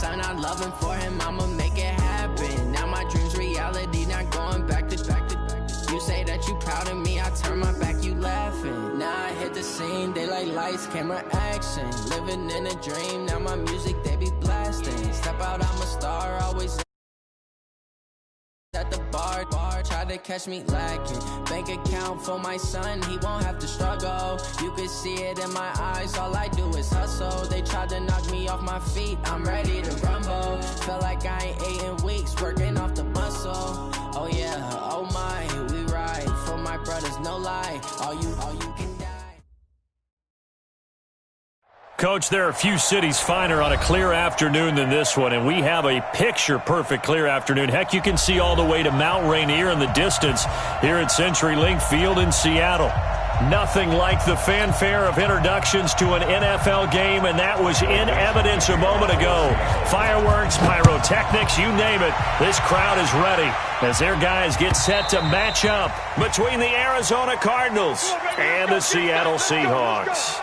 son, I love him for him, I'ma make it happen. Now my dream's reality, not going back to. You say that you proud of me, I turn my back, you laughing. Now I hit the scene, they like lights, camera, action. Living in a dream, now my music, they be blasting. Step out, I'm a star, always at the bar, try to catch me lacking. Bank account for my son, he won't have to struggle. You can see it in my eyes, all I do is hustle. They tried to knock me off my feet, I'm ready to rumble. Felt like I ain't ate in weeks, working off the muscle. Oh yeah, oh my, we ride for my brothers, no lie. All you can die. Coach, there are a few cities finer on a clear afternoon than this one, and we have a picture-perfect clear afternoon. Heck, you can see all the way to Mount Rainier in the distance here at CenturyLink Field in Seattle. Nothing like the fanfare of introductions to an NFL game, and that was in evidence a moment ago. Fireworks, pyrotechnics, you name it. This crowd is ready as their guys get set to match up between the Arizona Cardinals and the Seattle Seahawks.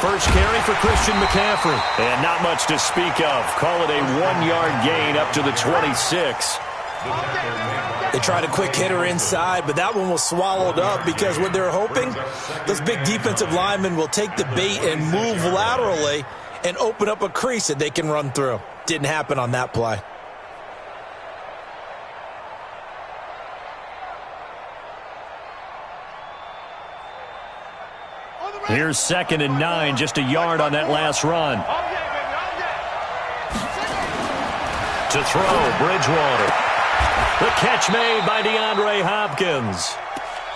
First carry for Christian McCaffrey. And not much to speak of. Call it a 1-yard gain up to the 26. They tried a quick hitter inside, but that one was swallowed up because what they're hoping, those big defensive linemen will take the bait and move laterally and open up a crease that they can run through. Didn't happen on that play. Here's 2nd and 9, just a yard on that last run. To throw, Bridgewater. The catch made by DeAndre Hopkins.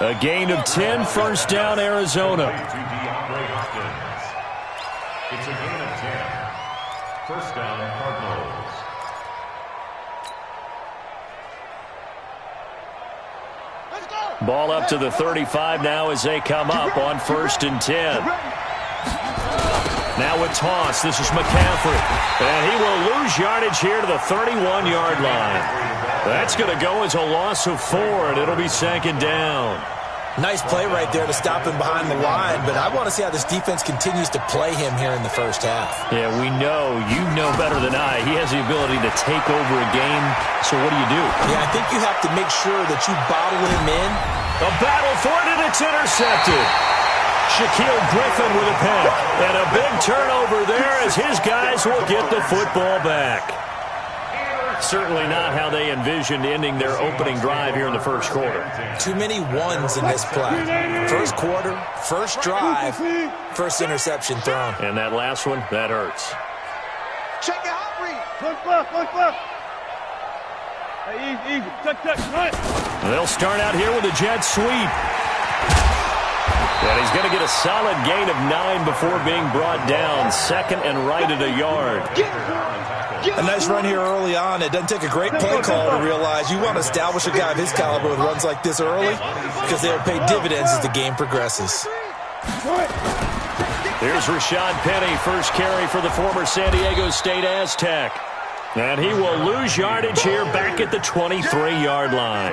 A gain of 10, first down, Arizona. It's a gain of 10. First down, Cardinals. Ball up to the 35 now as they come up on 1st and 10. Now a toss. This is McCaffrey. And he will lose yardage here to the 31-yard line. That's going to go as a loss of 4, and it'll be 2nd down. Nice play right there to stop him behind the line, but I want to see how this defense continues to play him here in the first half. Yeah, we know. You know better than I. He has the ability to take over a game, so what do you do? Yeah, I think you have to make sure that you bottle him in. A battle for it, and it's intercepted. Shaquille Griffin with a pick, and a big turnover there as his guys will get the football back. Certainly not how they envisioned ending their opening drive here in the first quarter. Too many ones in this play. First quarter, first drive, first interception thrown. And that last one, that hurts. Check it out, Reed. Look left. Hey, easy. Check. They'll start out here with a jet sweep. And he's going to get a solid gain of 9 before being brought down. 2nd and right at a yard. A nice run here early on. It doesn't take a great play call to realize you want to establish a guy of his caliber with runs like this early because they'll pay dividends as the game progresses. Here's Rashad Penny, first carry for the former San Diego State Aztec. And he will lose yardage here back at the 23-yard line.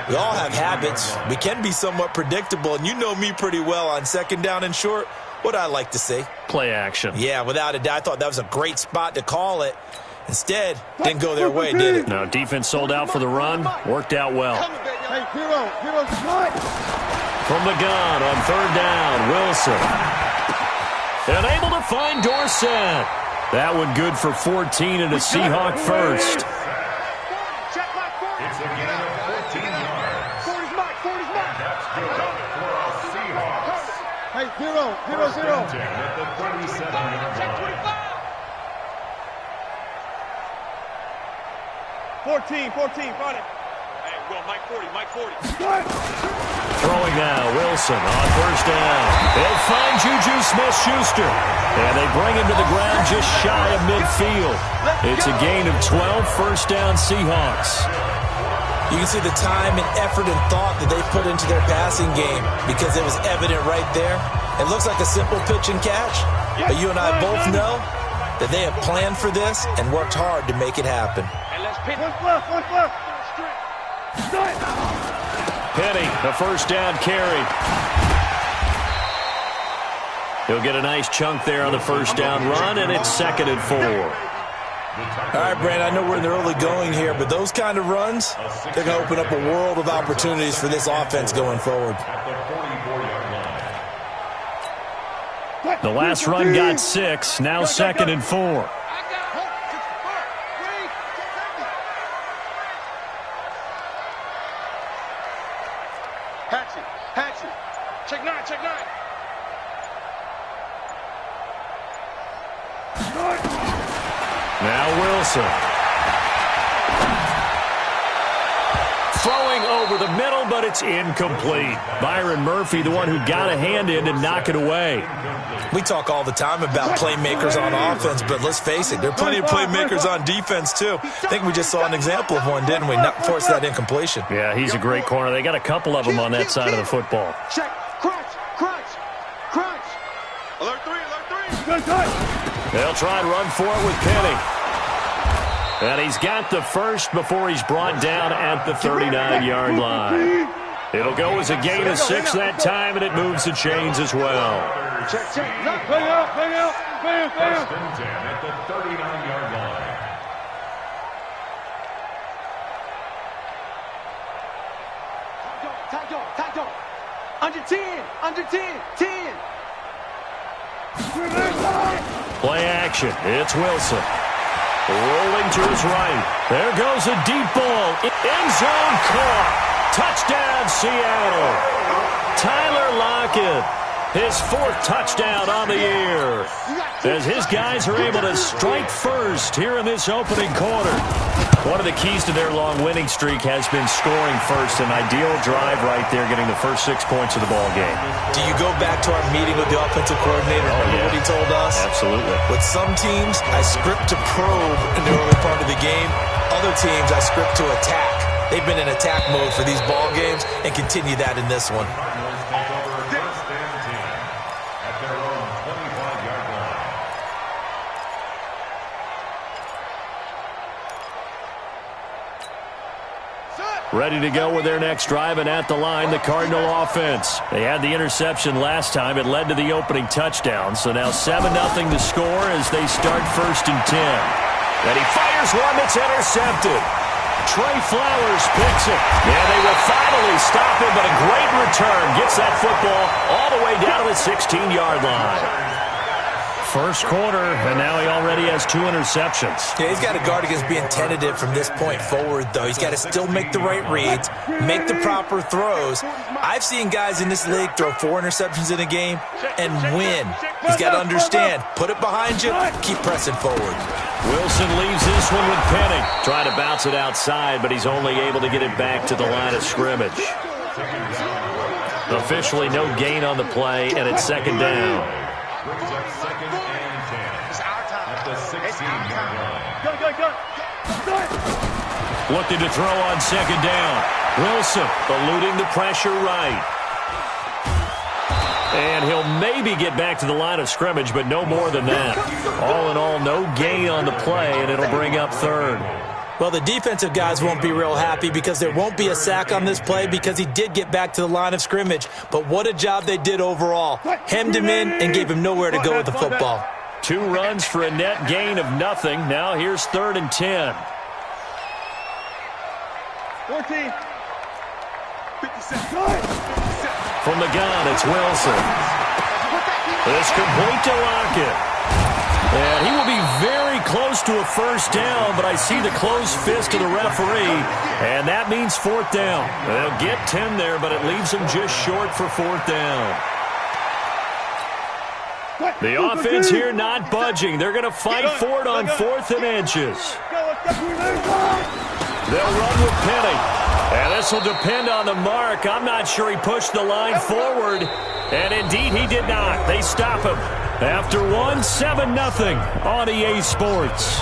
We all have habits. We can be somewhat predictable, and you know me pretty well on 2nd down and short. What I like to see. Play action. Yeah, without a doubt. I thought that was a great spot to call it. Instead, didn't go their way, did it? No, defense sold out for the run. Worked out well. Hey, hero, From the gun on 3rd down, Wilson. And able to find Dorsett. That one good for 14 and a Seahawk first. It's a gain of 14 yards. 40's Mike. That's good for our Seahawks. Hey, zero. At the 37-yard line. 14, find it. Hey, go Mike 40. Throwing now, Wilson on 1st down. They'll find Juju Smith-Schuster. And they bring him to the ground just shy of midfield. It's a gain of 12, 1st down Seahawks. You can see the time and effort and thought that they put into their passing game because it was evident right there. It looks like a simple pitch and catch, but you and I both know that they have planned for this and worked hard to make it happen. Penny, a first down carry. He'll get a nice chunk there on the first down run, and it's 2nd and 4. All right, Brandon, I know we're in the early going here, but those kind of runs, they're going to open up a world of opportunities for this offense going forward. The last run got 6, now 2nd and 4. Check nine. Now Wilson. Throwing over the middle, but it's incomplete. Byron Murphy, the one who got a hand in to knock it away. We talk all the time about playmakers on offense, but let's face it, there are plenty of playmakers on defense, too. I think we just saw an example of one, didn't we? Not force that incompletion. Yeah, he's a great corner. They got a couple of them on that side of the football. Check. Crunch. Alert three. They'll try and run for it with Penny. And he's got the first before he's brought down at the 39-yard line. It'll go as a gain of 6 that time, and it moves the chains as well. Check. Bang out. First and 10 at the 39-yard line. Tight dog. Under 10. 10. Play action. It's Wilson. Rolling to his right. There goes a deep ball. End zone caught. Touchdown, Seattle. Tyler Lockett, his 4th touchdown on the year, as his guys are able to strike first here in this opening quarter. One of the keys to their long winning streak has been scoring first. An ideal drive right there, getting the first 6 points of the ball game. Do you go back to our meeting with the offensive coordinator? Remember what he told us? Absolutely. With some teams, I script to probe in the early part of the game. Other teams, I script to attack. They've been in attack mode for these ball games and continue that in this one. Ready to go with their next drive, and at the line, the Cardinal offense. They had the interception last time. It led to the opening touchdown. So now 7-0 to score as they start 1st and 10. And he fires one that's intercepted. Trey Flowers picks it. Yeah, they will finally stop him, but a great return. Gets that football all the way down to the 16-yard line. First quarter, and now he already has 2 interceptions. Yeah, he's got to guard against being tentative from this point forward, though. He's got to still make the right reads, make the proper throws. I've seen guys in this league throw 4 interceptions in a game and win. He's got to understand, put it behind you, keep pressing forward. Wilson leaves this one with Penny. Trying to bounce it outside, but he's only able to get it back to the line of scrimmage. Officially no gain on the play, and it's 2nd down. Brings up 2nd and 10 at the 16-yard line. Looking to throw on 2nd down. Wilson eluding the pressure right. And he'll maybe get back to the line of scrimmage, but no more than that. All in all, no gain on the play, and it'll bring up 3rd. Well, the defensive guys won't be real happy because there won't be a sack on this play because he did get back to the line of scrimmage. But what a job they did overall. Hemmed him in and gave him nowhere to go with the football. 2 runs for a net gain of nothing. Now here's 3rd and 10. 14. 57. From the gun, it's Wilson. It's complete to Lockett. And he will be very close to a first down, but I see the closed fist of the referee, and that means 4th down. They'll get 10 there, but it leaves them just short for 4th down. The offense here not budging. They're going to fight for it on 4th and inches. They'll run with Penny. And this will depend on the mark. I'm not sure he pushed the line forward. And indeed, he did not. They stop him. After 7-0 on EA Sports.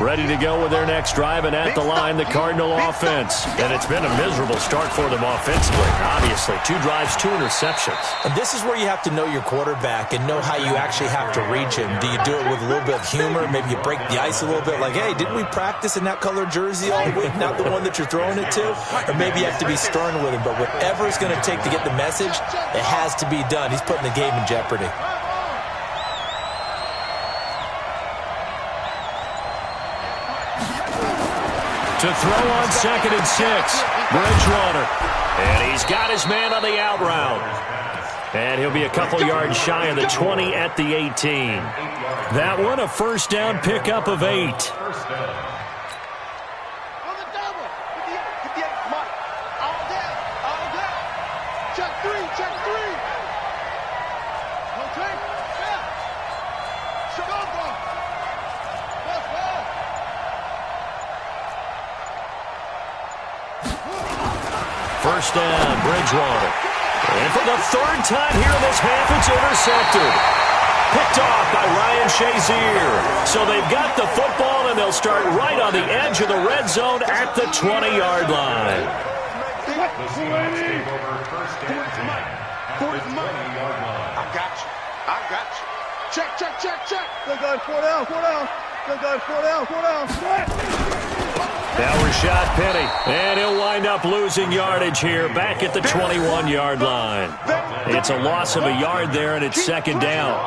Ready to go with their next drive, and at the line, the Cardinal offense. And it's been a miserable start for them offensively, obviously. 2 drives, 2 interceptions. And this is where you have to know your quarterback and know how you actually have to reach him. Do you do it with a little bit of humor? Maybe you break the ice a little bit, like, hey, didn't we practice in that colored jersey all week, not the one that you're throwing it to? Or maybe you have to be stern with him. But whatever it's going to take to get the message, it has to be done. He's putting the game in jeopardy. To throw on 2nd and 6, Bridgewater. And he's got his man on the out route. And he'll be a couple yards shy of the 20 at the 18. That one a first down pickup of 8. First down, Bridgewater. And for the 3rd time here in this half, it's intercepted. Picked off by Ryan Shazier. So they've got the football, and they'll start right on the edge of the red zone at the 20-yard line. I got you. Check. Good guys, 4 down. Good guys, 4 down. Now Rashad Penny, and he'll wind up losing yardage here back at the 21-yard line. It's a loss of a yard there, and it's 2nd down.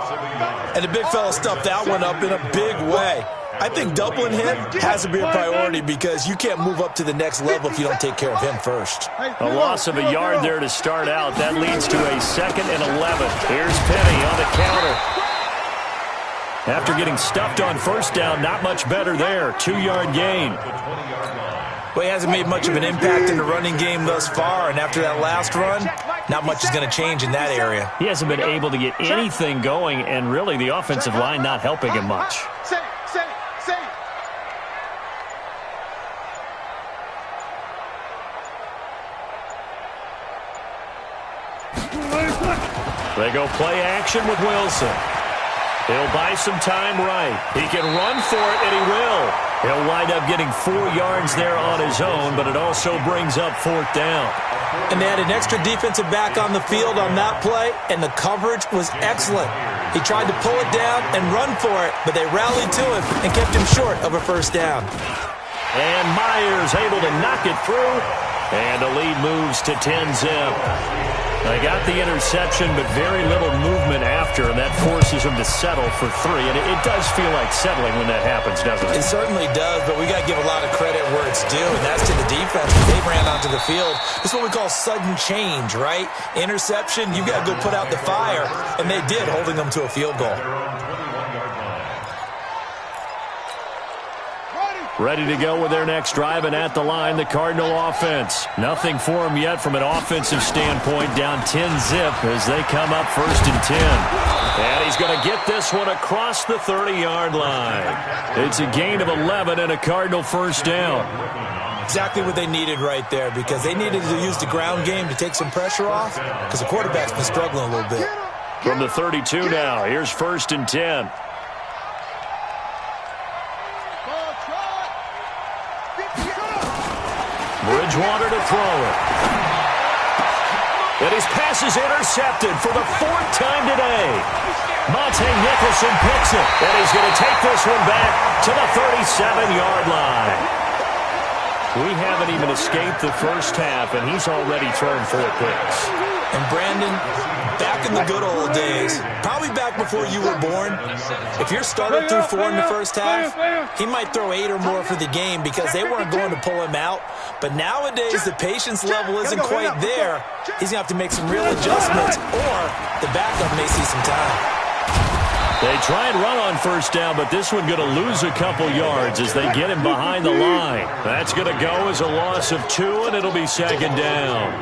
And the big fella stuffed that one up in a big way. I think doubling him has to be a priority because you can't move up to the next level if you don't take care of him first. A loss of a yard there to start out. That leads to a 2nd and 11. Here's Penny on the counter. After getting stuffed on first down, not much better there. 2-yard gain. Well, he hasn't made much of an impact in the running game thus far, and after that last run, not much is going to change in that area. He hasn't been able to get anything going, and really the offensive line not helping him much. They go play action with Wilson. He'll buy some time right. He can run for it, and he will. He'll wind up getting 4 yards there on his own, but it also brings up 4th down. And they had an extra defensive back on the field on that play, and the coverage was excellent. He tried to pull it down and run for it, but they rallied to him and kept him short of a first down. And Myers able to knock it through, and the lead moves to 10-zip. They got the interception, but very little movement after, and that forces them to settle for 3. And it does feel like settling when that happens, doesn't it? It certainly does, but we got to give a lot of credit where it's due, and that's to the defense. They ran onto the field. This is what we call sudden change, right? Interception, you got to go put out the fire, and they did, holding them to a field goal. Ready to go with their next drive, and at the line, the Cardinal offense. Nothing for them yet from an offensive standpoint, down 10-zip as they come up 1st and 10. And he's going to get this one across the 30-yard line. It's a gain of 11 and a Cardinal first down. Exactly what they needed right there, because they needed to use the ground game to take some pressure off, because the quarterback's been struggling a little bit. From the 32 now, here's 1st and 10. Bridgewater to throw it. And his pass is intercepted for the 4th time today. Monte Nicholson picks it, and he's going to take this one back to the 37-yard line. We haven't even escaped the first half, and he's already thrown 4 picks. And Brandon, back in the good old days, probably back before you were born, if your starter threw 4 in the first half, he might throw 8 or more for the game because they weren't going to pull him out. But nowadays, the patience level isn't quite there. He's going to have to make some real adjustments, or the backup may see some time. They try and run on first down, but this one going to lose a couple yards as they get him behind the line. That's going to go as a loss of 2, and it'll be 2nd down.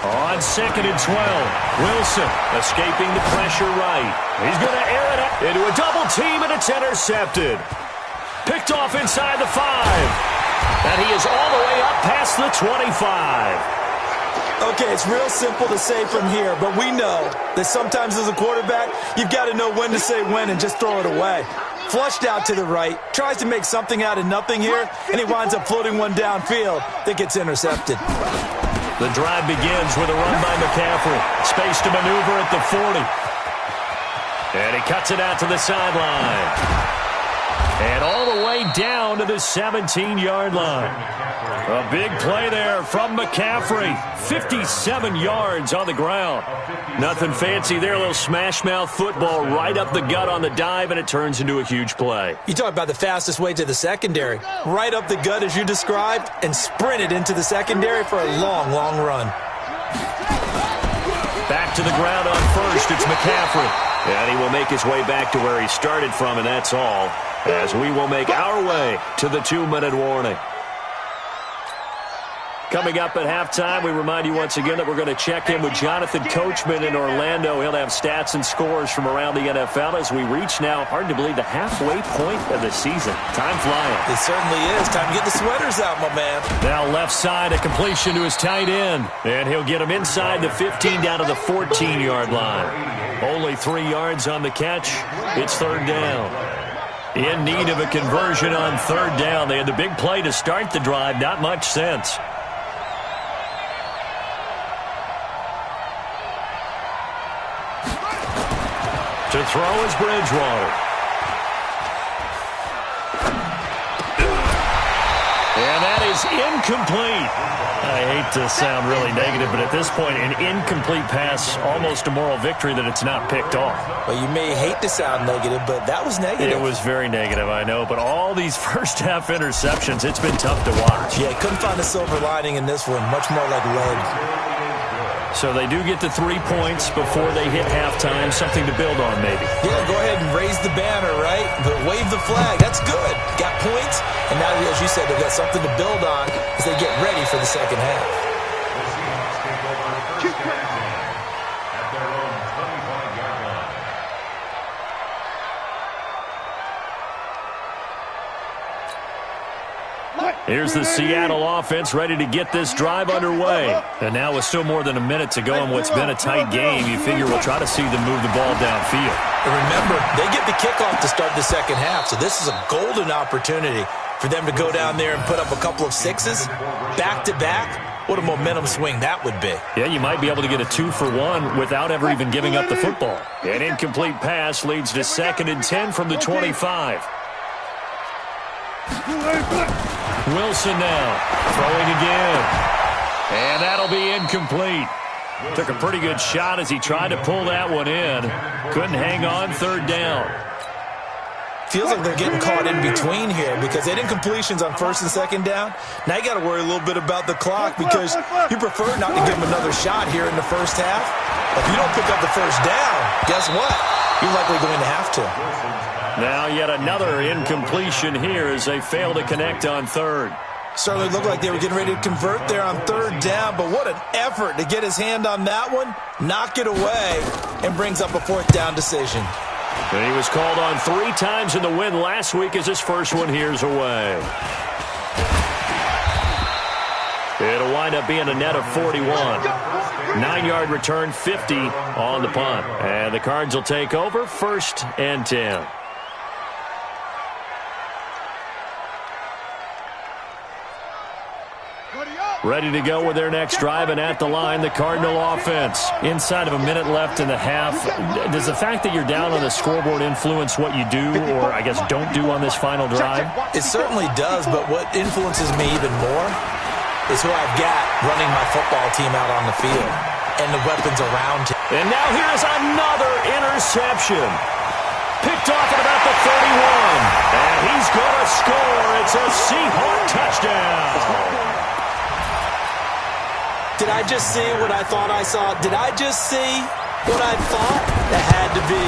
On 2nd and 12, Wilson escaping the pressure right. He's going to air it up into a double team, and it's intercepted. Picked off inside the 5. And he is all the way up past the 25. Okay, it's real simple to say from here, but we know that sometimes as a quarterback, you've got to know when to say when and just throw it away. Flushed out to the right. Tries to make something out of nothing here, and he winds up floating one downfield that gets intercepted. The drive begins with a run by McCaffrey. Space to maneuver at the 40. And he cuts it out to the sideline. And all the way down to the 17-yard line. A big play there from McCaffrey. 57 yards on the ground. Nothing fancy there. A little smash-mouth football right up the gut on the dive, and it turns into a huge play. You talk about the fastest way to the secondary. Right up the gut as you described, and sprinted into the secondary for a long, long run. Back to the ground on first. It's McCaffrey. And he will make his way back to where he started from, and that's all, as we will make our way to the 2-minute warning. Coming up at halftime, we remind you once again that we're going to check in with Jonathan Coachman in Orlando. He'll have stats and scores from around the NFL as we reach now, hard to believe, the halfway point of the season. Time flying. It certainly is. Time to get the sweaters out, my man. Now left side, a completion to his tight end. And he'll get him inside the 15 down to the 14-yard line. Only 3 yards on the catch. It's third down. In need of a conversion on third down. They had the big play to start the drive. Not much sense. To throw is Bridgewater. And that is incomplete. I hate to sound really negative, but at this point, an incomplete pass, almost a moral victory that it's not picked off. Well, you may hate to sound negative, but that was negative. It was very negative, I know. But all these first-half interceptions, it's been tough to watch. Yeah, couldn't find a silver lining in this one. Much more like lead. So they do get the 3 points before they hit halftime. Something to build on, maybe. Yeah, go ahead and raise the banner, right? But wave the flag. That's good. Got points. And now, as you said, they've got something to build on as they get ready for the second half. At their own 25-yard line. Here's the Seattle offense ready to get this drive underway. And now with still more than a minute to go in what's been a tight game, you figure we'll try to see them move the ball downfield. And remember, they get the kickoff to start the second half, so this is a golden opportunity for them to go down there and put up a couple of sixes back-to-back. What a momentum swing that would be. Yeah, you might be able to get a 2-for-1 without ever even giving up the football. An incomplete pass leads to 2nd and 10 from the 25. Wilson now throwing again. And that'll be incomplete. Took a pretty good shot as he tried to pull that one in. Couldn't hang on third down. Feels like they're getting caught in between here because they did incompletions on first and second down. Now you got to worry a little bit about the clock because you prefer not to give them another shot here in the first half. If you don't pick up the first down, guess what? You're likely going to have to. Now yet another incompletion here as they fail to connect on third. Certainly looked like they were getting ready to convert there on third down, but what an effort to get his hand on that one, knock it away, and brings up a fourth down decision. And he was called on 3 times in the win last week as his first one here's away. It'll wind up being a net of 41. 9-yard return, 50 on the punt. And the Cards will take over 1st and 10. Ready to go with their next drive, and at the line, the Cardinal offense. Inside of a minute left in the half, does the fact that you're down on the scoreboard influence what you do, or I guess don't do on this final drive? It certainly does, but what influences me even more is who I've got running my football team out on the field and the weapons around him. And now here's another interception. Picked off at about the 31. And he's going to score. It's a Seahawk touchdown. Did I just see what I thought I saw? Did I just see what I thought? That had to be.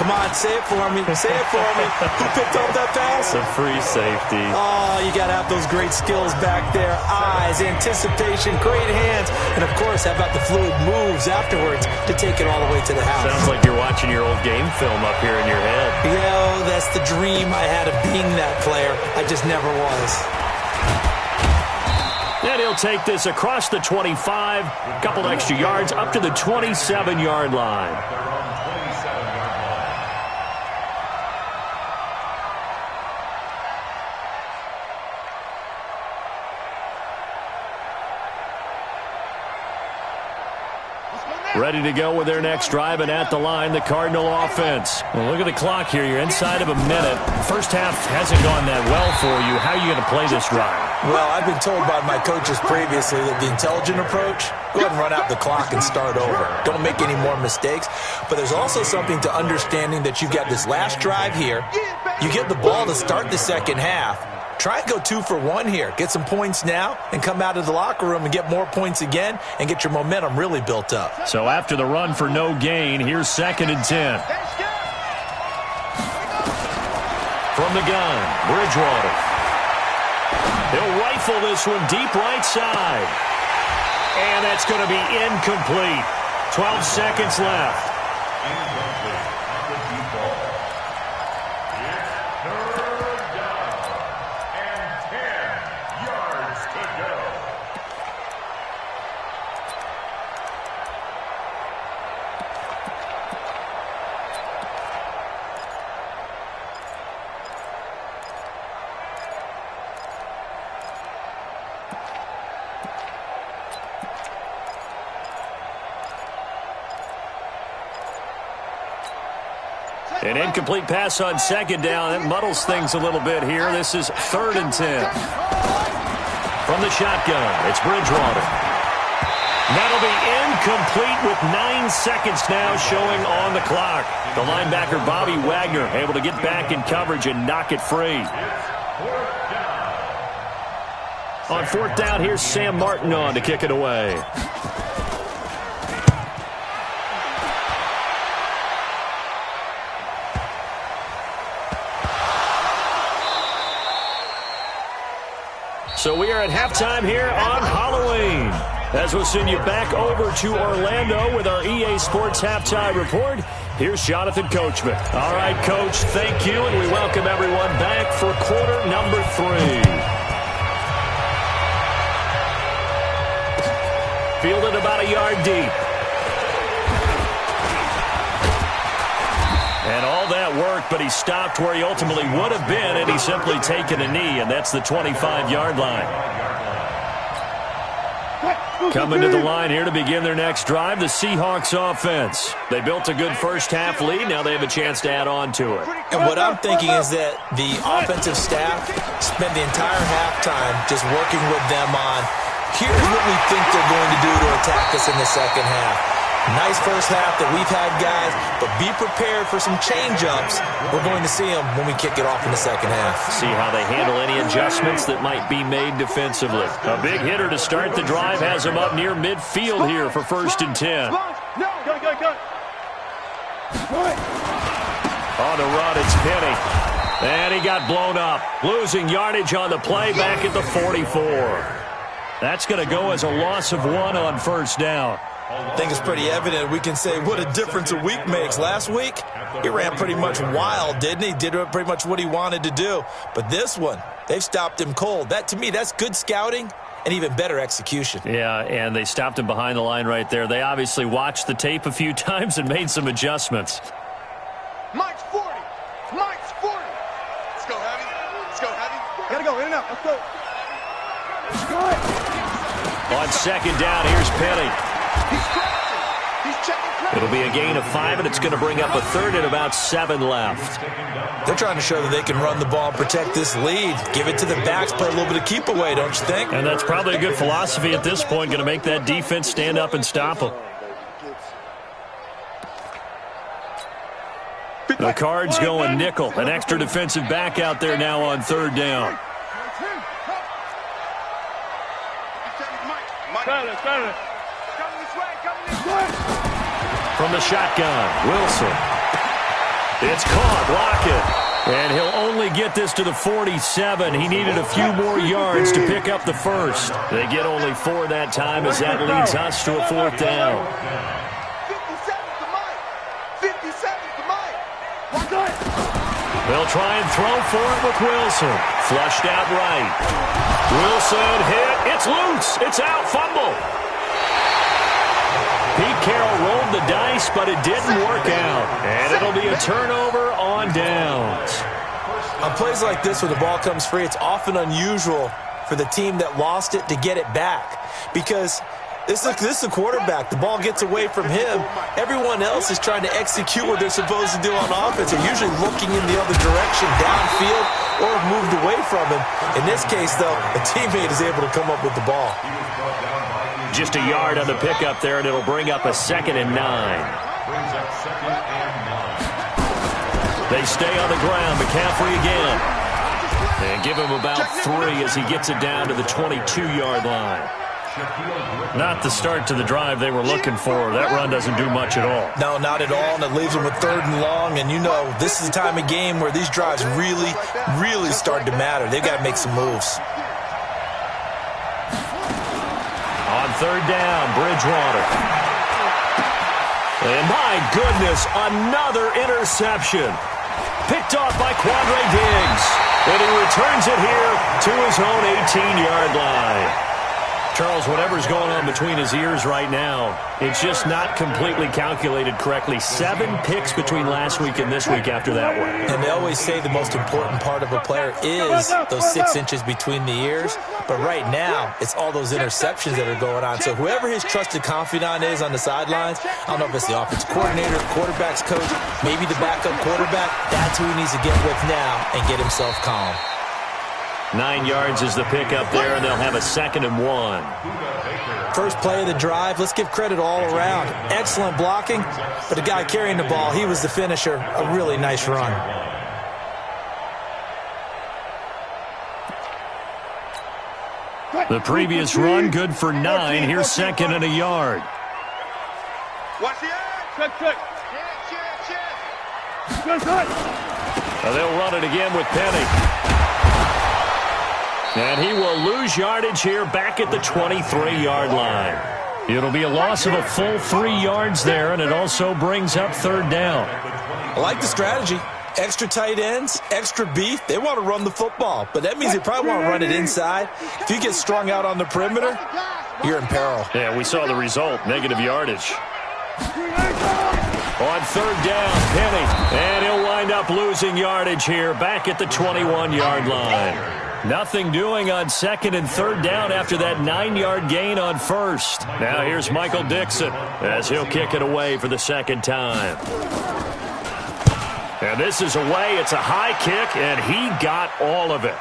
Come on, say it for me. Say it for me. Who picked up that pass? The free safety. Oh, you got to have those great skills back there. Eyes, anticipation, great hands. And, of course, how about the fluid moves afterwards to take it all the way to the house? Sounds like you're watching your old game film up here in your head. Yo, that's the dream I had of being that player. I just never was. And he'll take this across the 25, couple extra yards, up to the 27-yard line. ready to go with their next drive, and at the line, the Cardinal offense. Well, look at the clock here. You're inside of a minute. First half hasn't gone that well for you. How are you going to play this drive? Well, I've been told by my coaches previously that the intelligent approach, go ahead and run out the clock and start over. Don't make any more mistakes. But there's also something to understanding that you've got this last drive here. You get the ball to start the second half. Try and go 2 for 1 here. Get some points now and come out of the locker room and get more points again and get your momentum really built up. So after the run for no gain, here's 2nd and 10. From the gun, Bridgewater. He'll rifle this one deep right side. And that's going to be incomplete. 12 seconds left. An incomplete pass on 2nd down. That muddles things a little bit here. This is 3rd and 10. From the shotgun, it's Bridgewater. That'll be incomplete with 9 seconds now showing on the clock. The linebacker, Bobby Wagner, able to get back in coverage and knock it free. On 4th down, here's Sam Martin on to kick it away. So we are at halftime here on Halloween. As we'll send you back over to Orlando with our EA Sports Halftime Report, here's Jonathan Coachman. All right, Coach, thank you, and we welcome everyone back for quarter number 3. Fielded about a yard deep. And all that work, but he stopped where he ultimately would have been, and he's simply taken a knee, and that's the 25-yard line. Coming to the line here to begin their next drive, the Seahawks offense. They built a good first-half lead. Now they have a chance to add on to it. And what I'm thinking is that the offensive staff spent the entire halftime just working with them on, here's what we think they're going to do to attack us in the second half. Nice first half that we've had, guys, but be prepared for some change-ups. We're going to see them when we kick it off in the second half. See how they handle any adjustments that might be made defensively. A big hitter to start the drive has him up near midfield here for 1st and 10. On the run, it's Penny. And he got blown up. Losing yardage on the play back at the 44. That's going to go as a loss of 1 on 1st down. I think it's pretty evident. We can say what a difference a week makes. Last week, he ran pretty much wild, didn't he? Did pretty much what he wanted to do. But this one, they've stopped him cold. That, to me, that's good scouting and even better execution. Yeah, and they stopped him behind the line right there. They obviously watched the tape a few times and made some adjustments. Mike's 40. Mike's 40. Let's go, Heavy. Let's go, Heavy. Gotta go, in and out. Let's go. On 2nd down, here's Penny. It'll be a gain of 5, and it's going to bring up a 3rd and about 7 left. They're trying to show that they can run the ball and protect this lead. Give it to the backs, play a little bit of keep away, don't you think? And that's probably a good philosophy at this point, going to make that defense stand up and stop them. The Cards going nickel. An extra defensive back out there now on 3rd down. From the shotgun, Wilson. It's caught, Lockett. And he'll only get this to the 47. He needed a few more yards to pick up the 1st. They get only 4 that time as that leads us to a 4th down. 57 to Mike. 57 to Mike. They'll try and throw for it with Wilson. Flushed out right. Wilson hit. It's loose. It's out. Fumble. Pete Carroll rolled the dice, but it didn't work out. And it'll be a turnover on downs. On plays like this, when the ball comes free, it's often unusual for the team that lost it to get it back. Because This is a quarterback. The ball gets away from him. Everyone else is trying to execute what they're supposed to do on offense. They're usually looking in the other direction, downfield, or have moved away from him. In this case, though, a teammate is able to come up with the ball. Just a yard on the pickup there, and it'll bring up a 2nd and 9. They stay on the ground. McCaffrey again. And give him about 3 as he gets it down to the 22-yard line. Not the start to the drive they were looking for. That run doesn't do much at all. No, not at all, and it leaves them with 3rd and long. And you know, this is the time of game where these drives really, really start to matter. They've got to make some moves. On 3rd down, Bridgewater. And my goodness, another interception. Picked off by Quandre Diggs. And he returns it here to his own 18-yard line. Charles, whatever's going on between his ears right now, it's just not completely calculated correctly. 7 picks between last week and this week after that one. And they always say the most important part of a player is those 6 inches between the ears. But right now, it's all those interceptions that are going on. So whoever his trusted confidant is on the sidelines, I don't know if it's the offensive coordinator, quarterback's coach, maybe the backup quarterback, that's who he needs to get with now and get himself calm. 9 yards is the pickup there, and they'll have a 2nd and 1. First play of the drive, let's give credit all around. Excellent blocking, but the guy carrying the ball, he was the finisher. A really nice run. The previous run, good for 9. Here's 2nd and a yard. Watch the check. They'll run it again with Penny. And he will lose yardage here back at the 23-yard line. It'll be a loss of a full 3 yards there, and it also brings up 3rd down. I like the strategy. Extra tight ends, extra beef. They want to run the football, but that means they probably want to run it inside. If you get strung out on the perimeter, you're in peril. Yeah, we saw the result, negative yardage. On 3rd down, Penny. And he'll wind up losing yardage here back at the 21-yard line. Nothing doing on 2nd and 3rd down after that 9-yard gain on 1st. Now here's Michael Dixon as he'll kick it away for the 2nd time. And this is away. It's a high kick, and he got all of it.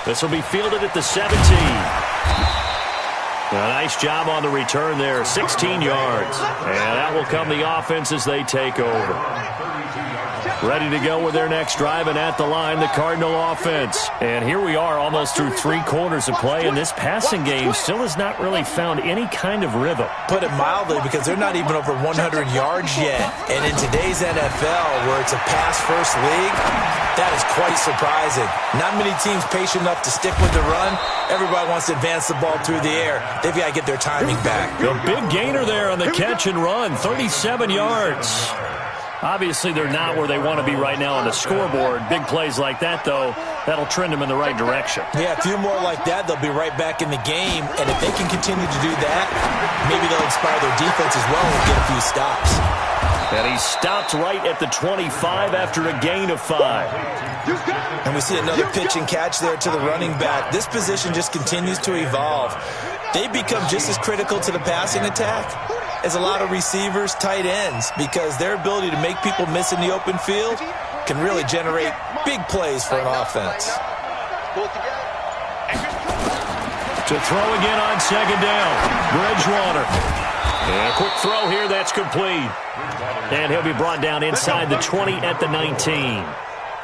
This will be fielded at the 17. A nice job on the return there, 16 yards. And that will come the offense as they take over. Ready to go with their next drive, and at the line, the Cardinal offense. And here we are almost through 3 quarters of play, and this passing game still has not really found any kind of rhythm. Put it mildly, because they're not even over 100 yards yet. And in today's NFL, where it's a pass-first league, that is quite surprising. Not many teams patient enough to stick with the run. Everybody wants to advance the ball through the air. They've got to get their timing back. The big gainer there on the catch and run, 37 yards. Obviously, they're not where they want to be right now on the scoreboard. Big plays like that, though, that'll trend them in the right direction. Yeah, a few more like that, they'll be right back in the game. And if they can continue to do that, maybe they'll inspire their defense as well and get a few stops. And he stopped right at the 25 after a gain of 5. And we see another pitch and catch there to the running back. This position just continues to evolve. They become just as critical to the passing attack as a lot of receivers, tight ends, because their ability to make people miss in the open field can really generate big plays for an offense. To throw again on 2nd down, Bridgewater. And a quick throw here, that's complete. And he'll be brought down inside the 20 at the 19.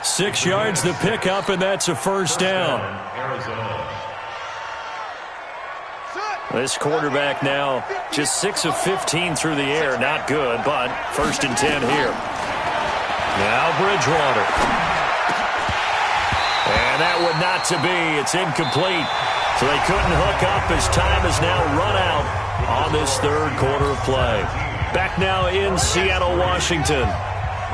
6 yards the pickup, and that's a 1st down. This quarterback now just 6 of 15 through the air. Not good, but 1st and 10 here. Now Bridgewater. And that would not to be. It's incomplete. So they couldn't hook up as time has now run out on this 3rd quarter of play. Back now in Seattle, Washington.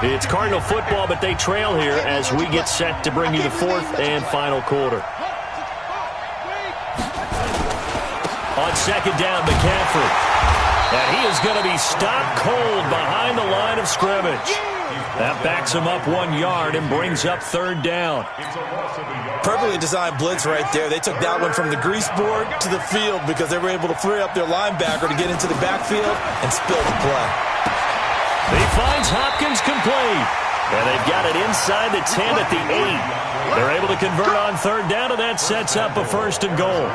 It's Cardinal football, but they trail here as we get set to bring you the 4th and final quarter. On 2nd down, McCaffrey. And he is going to be stopped cold behind the line of scrimmage. That backs him up 1 yard and brings up 3rd down. Perfectly designed blitz right there. They took that one from the grease board to the field because they were able to free up their linebacker to get into the backfield and spill the play. He finds Hopkins complete. And they've got it inside the 10 at the 8. They're able to convert on 3rd down, and that sets up a 1st and goal.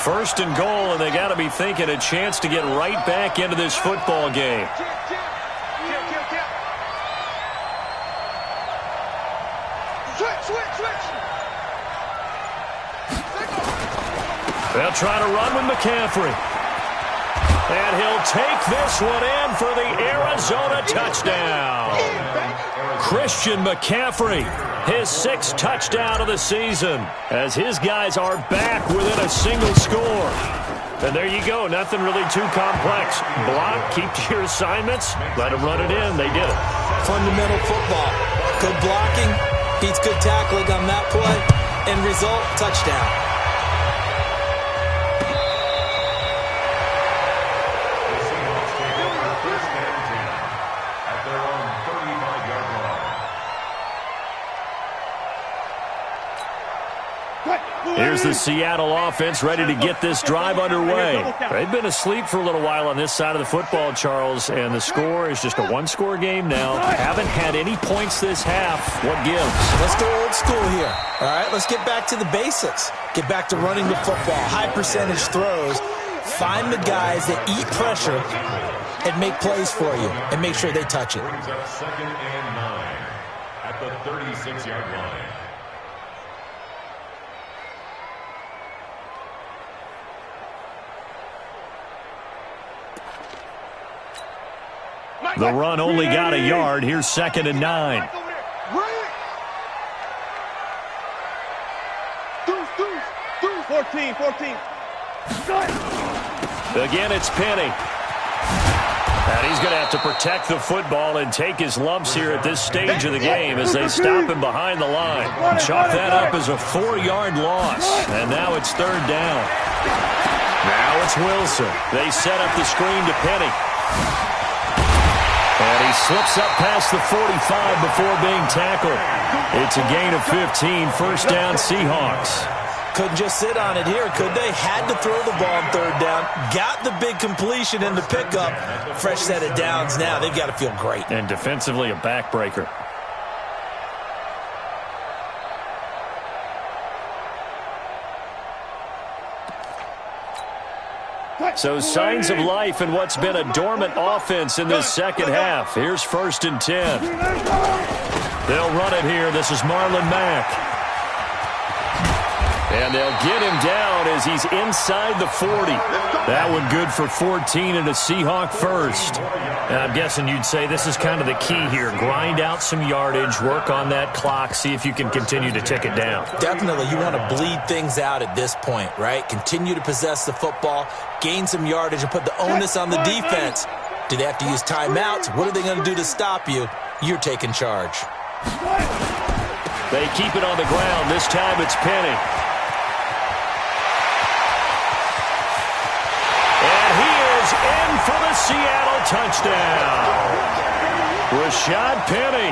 1st and goal, and they got to be thinking a chance to get right back into this football game. They'll try to run with McCaffrey. And he'll take this one in for the Arizona touchdown. Christian McCaffrey, his 6th touchdown of the season, as his guys are back within a single score. And there you go, nothing really too complex. Block, keep to your assignments, let them run it in. They did it. Fundamental football. Good blocking, beats good tackling on that play. End result, touchdown. Here's the Seattle offense ready to get this drive underway. They've been asleep for a little while on this side of the football, Charles, and the score is just a 1-score game now. Haven't had any points this half. What gives? Let's go old school here. All right, let's get back to the basics. Get back to running the football, high percentage throws. Find the guys that eat pressure and make plays for you and make sure they touch it. Brings up 2nd and 9 at the 36-yard line. The run only got a yard. Here's 2nd and 9. 14. Again, it's Penny. And he's going to have to protect the football and take his lumps here at this stage of the game as they stop him behind the line. Chalk that up as a 4-yard loss. And now it's 3rd down. Now it's Wilson. They set up the screen to Penny. And he slips up past the 45 before being tackled. It's a gain of 15, 1st down Seahawks. Couldn't just sit on it here, could they? Had to throw the ball on 3rd down. Got the big completion in the pickup. Fresh set of downs now. They've got to feel great. And defensively a backbreaker. So signs of life in what's been a dormant offense in this second half. Here's 1st and 10. They'll run it here. This is Marlon Mack. And they'll get him down as he's inside the 40. That one good for 14 and a Seahawk 1st. And I'm guessing you'd say this is kind of the key here. Grind out some yardage, work on that clock, see if you can continue to tick it down. Definitely. You want to bleed things out at this point, right? Continue to possess the football, gain some yardage, and put the onus on the defense. Do they have to use timeouts? What are they going to do to stop you? You're taking charge. They keep it on the ground. This time it's Penny. In for the Seattle touchdown. Rashad Penny,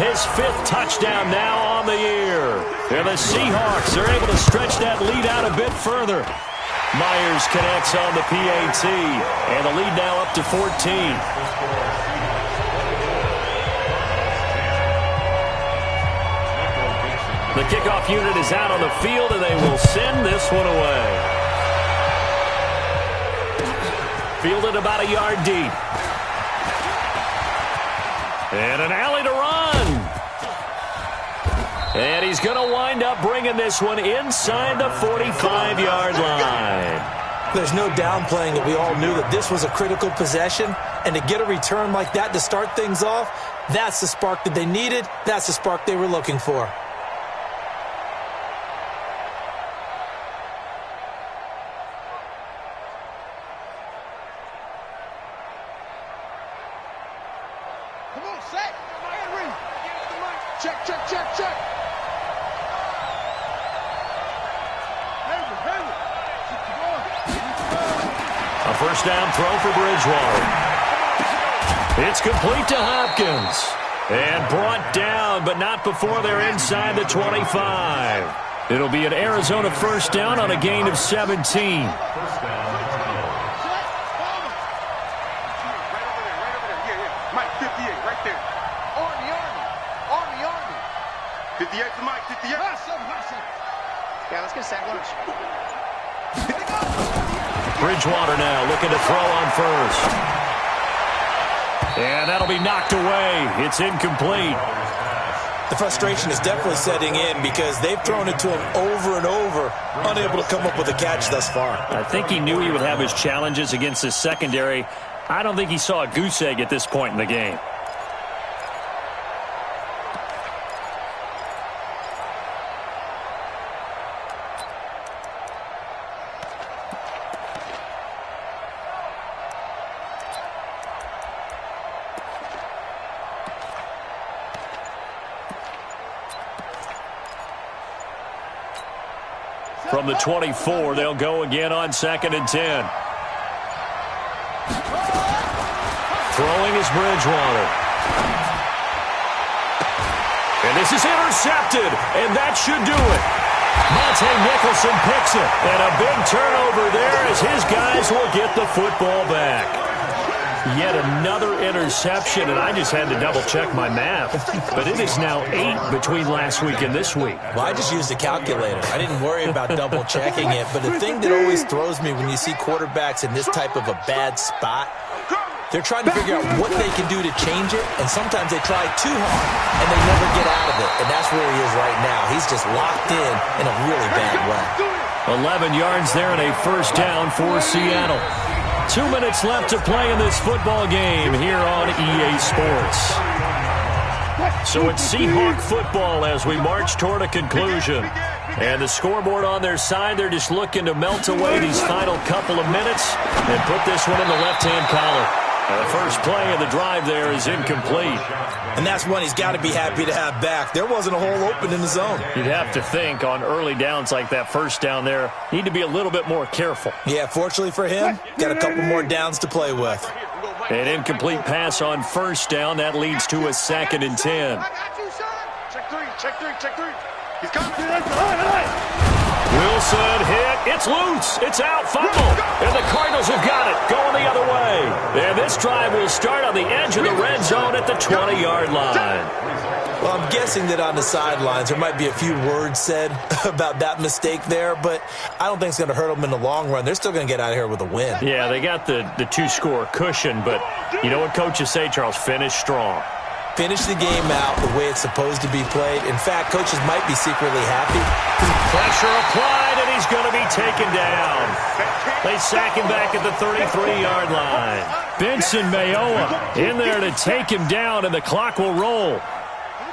his 5th touchdown now on the year. And the Seahawks are able to stretch that lead out a bit further. Myers connects on the PAT, and the lead now up to 14. The kickoff unit is out on the field, and they will send this one away. Fielded about a yard deep. And an alley to run. And he's going to wind up bringing this one inside the 45-yard line. There's no downplaying it. We all knew that this was a critical possession. And to get a return like that to start things off, that's the spark that they needed. That's the spark they were looking for. First down throw for Bridgewater. It's complete to Hopkins. And brought down, but not before they're inside the 25. It'll be an Arizona first down on a gain of 17. Mike, 58, right there. Army. 58 for Mike, 58. Yeah, let's get sack lunch. Bridgewater now looking to throw on first. And that'll be knocked away. It's incomplete. The frustration is definitely setting in because they've thrown it to him over and over, unable to come up with a catch thus far. I think he knew he would have his challenges against his secondary. I don't think he saw a goose egg at this point in the game. From the 24, they'll go again on 2nd and 10. Throwing is Bridgewater. And this is intercepted, and that should do it. Monte Nicholson picks it, and a big turnover there as his guys will get the football back. Yet another interception, and I just had to double-check my math. But it is now 8 between last week and this week. Well, I just used a calculator. I didn't worry about double-checking it. But the thing that always throws me when you see quarterbacks in this type of a bad spot, they're trying to figure out what they can do to change it, and sometimes they try too hard, and they never get out of it. And that's where he is right now. He's just locked in a really bad way. 11 yards there and a first down for Seattle. 2 minutes left to play in this football game here on EA Sports. So it's Seahawk football as we march toward a conclusion. And the scoreboard on their side, they're just looking to melt away these final couple of minutes and put this one in the left-hand column. The first play of the drive there is incomplete. And that's one he's got to be happy to have back. There wasn't a hole open in the zone. You'd have to think on early downs like that first down there, need to be a little bit more careful. Yeah, fortunately for him, got a couple more downs to play with. An incomplete pass on first down. That leads to a 2nd and 10. Check three. He's coming. Wilson hit. It's loose. It's out. Fumble. And the Cardinals have got it. Going the other way. And this drive will start on the edge of the red zone at the 20-yard line. Well, I'm guessing that on the sidelines there might be a few words said about that mistake there, but I don't think it's going to hurt them in the long run. They're still going to get out of here with a win. Yeah, they got the two-score cushion, but you know what coaches say, Charles? Finish strong. Finish the game out the way it's supposed to be played. In fact, coaches might be secretly happy. Pressure applied, and he's going to be taken down. They sack him back at the 33-yard line. Benson Mayowa in there to take him down, and the clock will roll.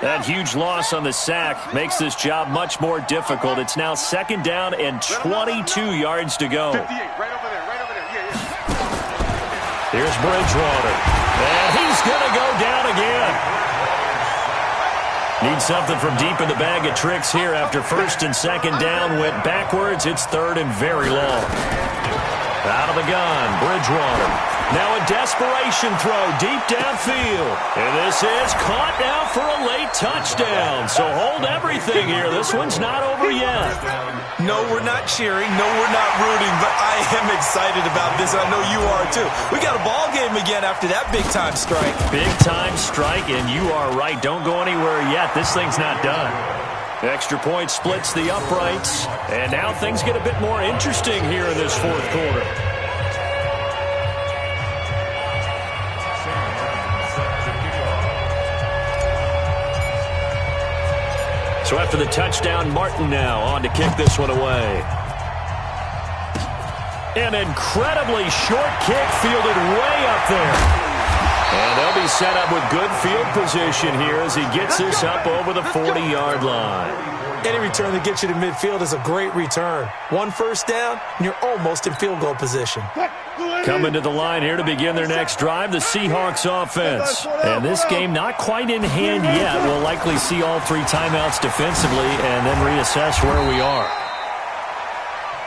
That huge loss on the sack makes this job much more difficult. It's now 2nd down and 22 yards to go. 58, right over there. Here's Bridgewater. And he's going to go down again. Need something from deep in the bag of tricks here after 1st and 2nd down. Went backwards. It's 3rd and very long. Out of the gun, Bridgewater. Now a desperation throw deep downfield. And this is caught now for a late touchdown. So hold everything here. This one's not over yet. No, we're not cheering. No, we're not rooting. But I am excited about this. I know you are too. We got a ball game again after that big-time strike. Big-time strike, and you are right. Don't go anywhere yet. This thing's not done. Extra point splits the uprights. And now things get a bit more interesting here in this 4th quarter. So after the touchdown, Martin now on to kick this one away. An incredibly short kick fielded way up there. And they'll be set up with good field position here as he gets this up over the 40-yard line. Any return that gets you to midfield is a great return. 1 first down, and you're almost in field goal position. Coming to the line here to begin their next drive, the Seahawks offense. And this game not quite in hand yet. We'll likely see all 3 timeouts defensively and then reassess where we are.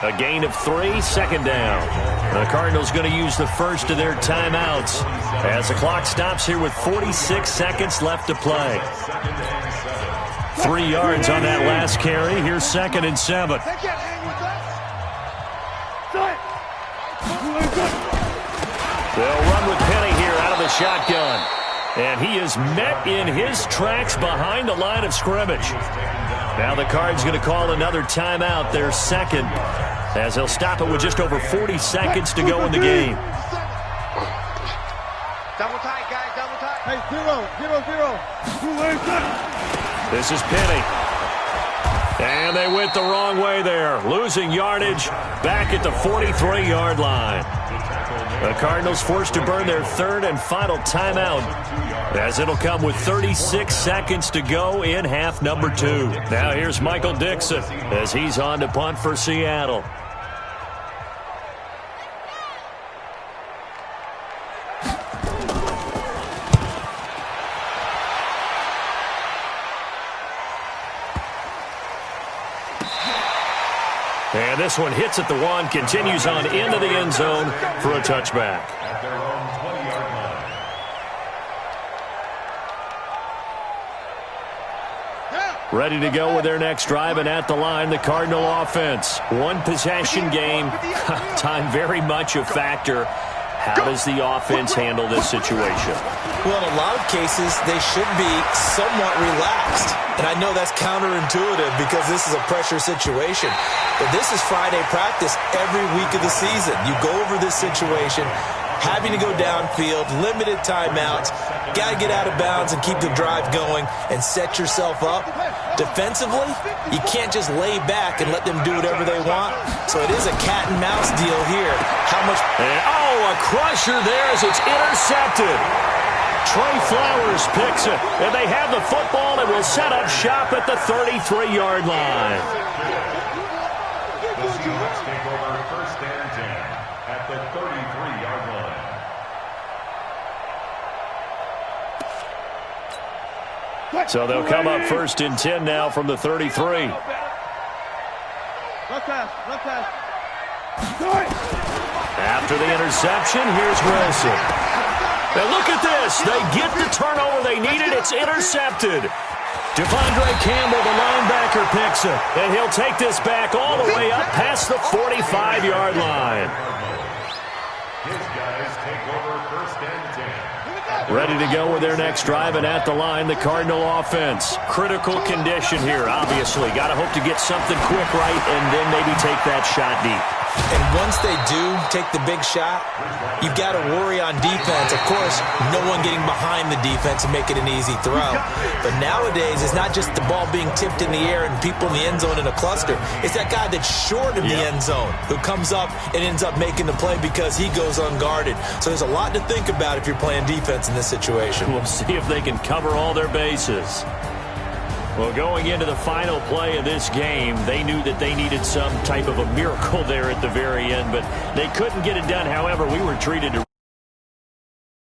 A gain of 3, second down. The Cardinals going to use the first of their timeouts as the clock stops here with 46 seconds left to play. 3 yards on that last carry. Here's 2nd and 7. They'll run with Penny here out of the shotgun. And he is met in his tracks behind the line of scrimmage. Now the Cards going to call another timeout, their second, as they'll stop it with just over 40 seconds to go in the game. Double tight, guys, double tight. Hey, 0-0-0. This is Penny. And they went the wrong way there, losing yardage back at the 43-yard line. The Cardinals forced to burn their third and final timeout, as it'll come with 36 seconds to go in half number 2. Now here's Michael Dixon as he's on to punt for Seattle. And this one hits at the 1, continues on into the end zone for a touchback. At their own 20-yard line. Ready to go with their next drive, and at the line, the Cardinal offense. One possession game, time very much a factor. How does the offense handle this situation? Well, in a lot of cases, they should be somewhat relaxed. And I know that's counterintuitive because this is a pressure situation. But this is Friday practice every week of the season. You go over this situation, having to go downfield, limited timeouts, got to get out of bounds and keep the drive going and set yourself up. Defensively, you can't just lay back and let them do whatever they want. So it is a cat and mouse deal here. How much... a crusher there as it's intercepted. Trey Flowers picks it, and they have the football and will set up shop at the 33-yard line. The Seahawks take over 1st and 10 at the 33-yard line. So they'll come up 1st and 10 now from the 33. After the interception, here's Wilson. Now look at this. They get the turnover they needed. It's intercepted. Devondre Campbell, the linebacker, picks it. And he'll take this back all the way up past the 45-yard line. His guys take over 1st and 10. Ready to go with their next drive, and at the line, the Cardinal offense. Critical condition here, obviously. Got to hope to get something quick right and then maybe take that shot deep. And once they do take the big shot, you've got to worry on defense. Of course, no one getting behind the defense and make it an easy throw. But nowadays, it's not just the ball being tipped in the air and people in the end zone in a cluster. It's that guy that's short of the end zone who comes up and ends up making the play because he goes unguarded. So there's a lot to think about if you're playing defense in this situation. We'll see if they can cover all their bases. Well, going into the final play of this game, they knew that they needed some type of a miracle there at the very end, but they couldn't get it done. However, we were treated to